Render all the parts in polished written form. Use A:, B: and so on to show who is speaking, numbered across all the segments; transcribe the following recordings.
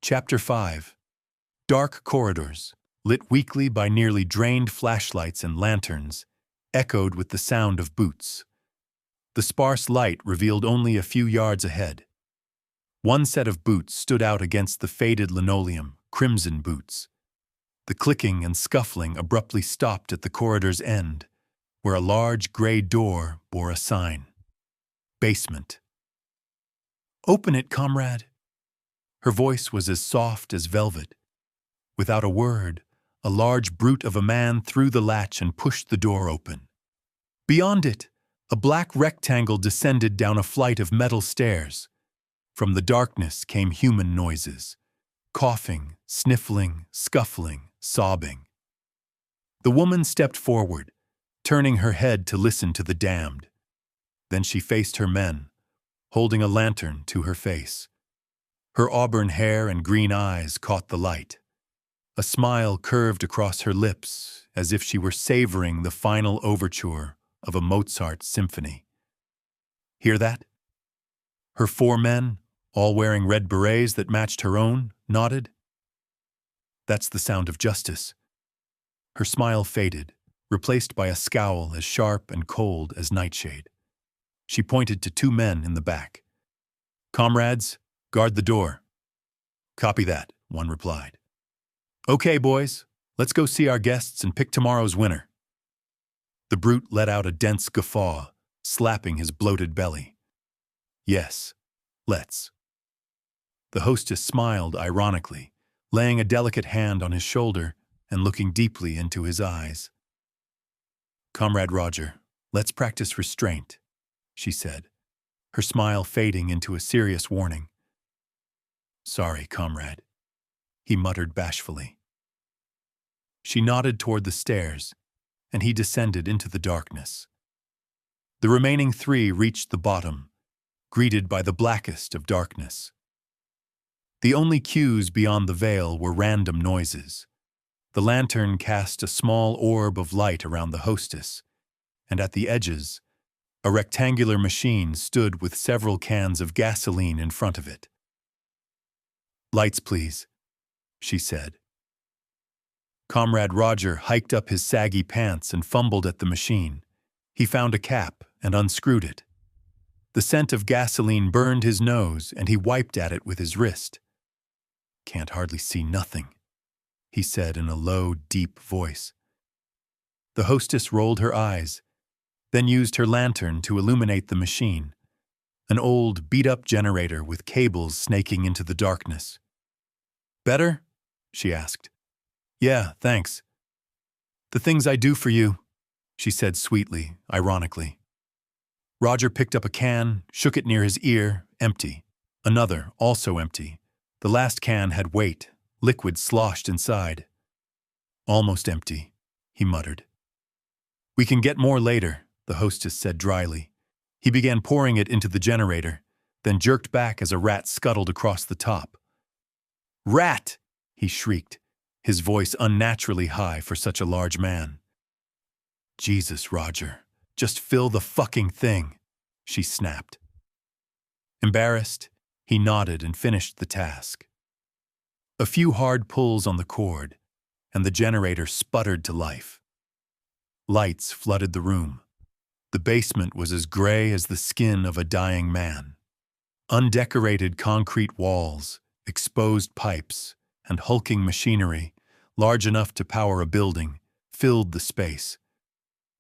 A: Chapter 5. Dark corridors, lit weakly by nearly drained flashlights and lanterns, echoed with the sound of boots. The sparse light revealed only a few yards ahead. One set of boots stood out against the faded linoleum, crimson boots. The clicking and scuffling abruptly stopped at the corridor's end, where a large gray door bore a sign. Basement. "Open it, comrade." Her voice was as soft as velvet. Without a word, a large brute of a man threw the latch and pushed the door open. Beyond it, a black rectangle descended down a flight of metal stairs. From the darkness came human noises: coughing, sniffling, scuffling, sobbing. The woman stepped forward, turning her head to listen to the damned. Then she faced her men, holding a lantern to her face. Her auburn hair and green eyes caught the light. A smile curved across her lips as if she were savoring the final overture of a Mozart symphony. "Hear that?" Her 4 men, all wearing red berets that matched her own, nodded. "That's the sound of justice." Her smile faded, replaced by a scowl as sharp and cold as nightshade. She pointed to 2 men in the back. "Comrades, guard the door." "Copy that," one replied. "Okay, boys, let's go see our guests and pick tomorrow's winner." The brute let out a dense guffaw, slapping his bloated belly. "Yes, let's." The hostess smiled ironically, laying a delicate hand on his shoulder and looking deeply into his eyes. "Comrade Roger, let's practice restraint," she said, her smile fading into a serious warning. "Sorry, comrade," he muttered bashfully. She nodded toward the stairs, and he descended into the darkness. The remaining 3 reached the bottom, greeted by the blackest of darkness. The only cues beyond the veil were random noises. The lantern cast a small orb of light around the hostess, and at the edges, a rectangular machine stood with several cans of gasoline in front of it. "Lights, please," she said. Comrade Roger hiked up his saggy pants and fumbled at the machine. He found a cap and unscrewed it. The scent of gasoline burned his nose, and he wiped at it with his wrist. "Can't hardly see nothing," he said in a low, deep voice. The hostess rolled her eyes, then used her lantern to illuminate the machine, an old, beat-up generator with cables snaking into the darkness. "Better?" she asked. "Yeah, thanks." "The things I do for you," she said sweetly, ironically. Roger picked up a can, shook it near his ear, empty. Another, also empty. The last can had weight, liquid sloshed inside. "Almost empty," he muttered. "We can get more later," the hostess said dryly. He began pouring it into the generator, then jerked back as a rat scuttled across the top. "Rat!" he shrieked, his voice unnaturally high for such a large man. "Jesus, Roger, just fill the fucking thing," she snapped. Embarrassed, he nodded and finished the task. A few hard pulls on the cord, and the generator sputtered to life. Lights flooded the room. The basement was as gray as the skin of a dying man. Undecorated concrete walls, exposed pipes, and hulking machinery, large enough to power a building, filled the space.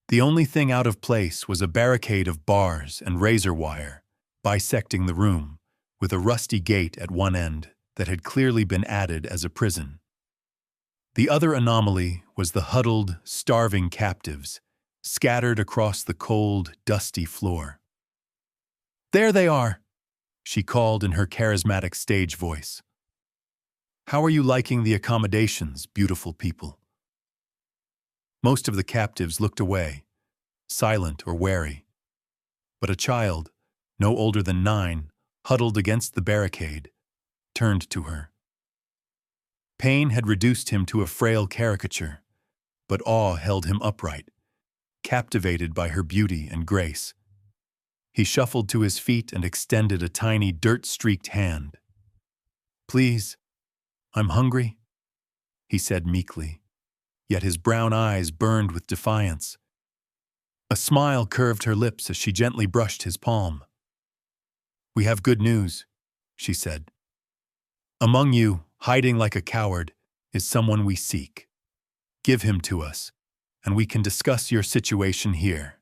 A: The only thing out of place was a barricade of bars and razor wire, bisecting the room, with a rusty gate at one end that had clearly been added as a prison. The other anomaly was the huddled, starving captives, scattered across the cold, dusty floor. "There they are," she called in her charismatic stage voice. "How are you liking the accommodations, beautiful people?" Most of the captives looked away, silent or wary. But a child, no older than 9, huddled against the barricade, turned to her. Pain had reduced him to a frail caricature, but awe held him upright, captivated by her beauty and grace. He shuffled to his feet and extended a tiny dirt-streaked hand. "Please," I'm hungry, he said meekly, yet his brown eyes burned with defiance. A smile curved her lips as she gently brushed his palm. We have good news, she said. Among you, hiding like a coward, is someone we seek. Give him to us, and we can discuss your situation here.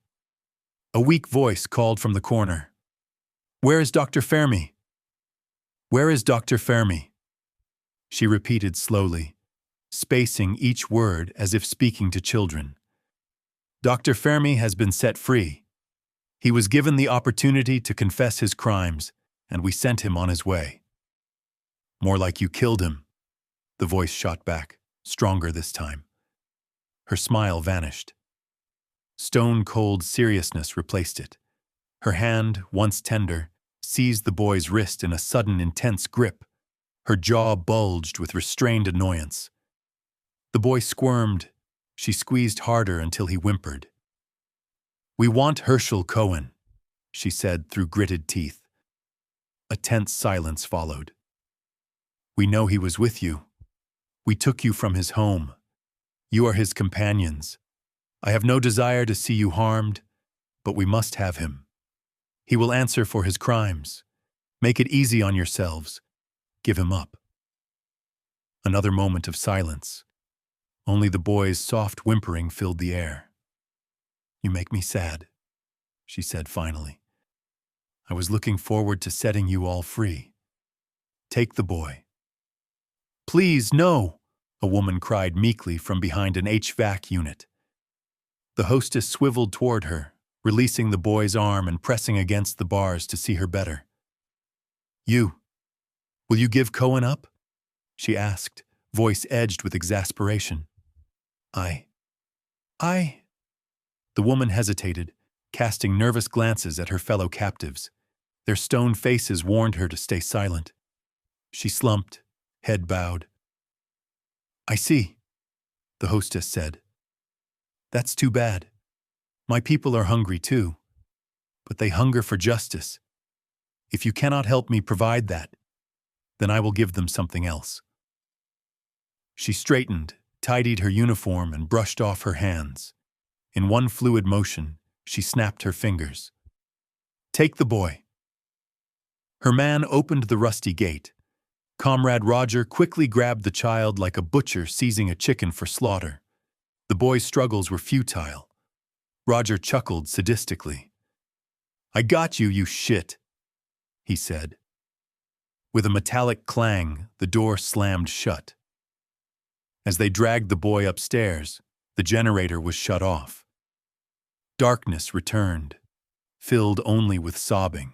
A: A weak voice called from the corner. Where is Dr. Fermi? Where is Dr. Fermi? She repeated slowly, spacing each word as if speaking to children. Dr. Fermi has been set free. He was given the opportunity to confess his crimes, and we sent him on his way. More like you killed him, the voice shot back, stronger this time. Her smile vanished. Stone-cold seriousness replaced it. Her hand, once tender, seized the boy's wrist in a sudden intense grip. Her jaw bulged with restrained annoyance. The boy squirmed. She squeezed harder until he whimpered. We want Herschel Cohen, she said through gritted teeth. A tense silence followed. We know he was with you. We took you from his home. You are his companions. I have no desire to see you harmed, but we must have him. He will answer for his crimes. Make it easy on yourselves. Give him up. Another moment of silence. Only the boy's soft whimpering filled the air. You make me sad, she said finally. I was looking forward to setting you all free. Take the boy. Please, no, a woman cried meekly from behind an HVAC unit. The hostess swiveled toward her, releasing the boy's arm and pressing against the bars to see her better. Will you give Cohen up? She asked, voice edged with exasperation. I. The woman hesitated, casting nervous glances at her fellow captives. Their stone faces warned her to stay silent. She slumped, head bowed. I see, the hostess said. That's too bad. My people are hungry too, but they hunger for justice. If you cannot help me provide that, then I will give them something else. She straightened, tidied her uniform, and brushed off her hands. In one fluid motion, she snapped her fingers. Take the boy. Her man opened the rusty gate. Comrade Roger quickly grabbed the child like a butcher seizing a chicken for slaughter. The boy's struggles were futile. Roger chuckled sadistically. I got you, you shit, he said. With a metallic clang, the door slammed shut. As they dragged the boy upstairs, the generator was shut off. Darkness returned, filled only with sobbing.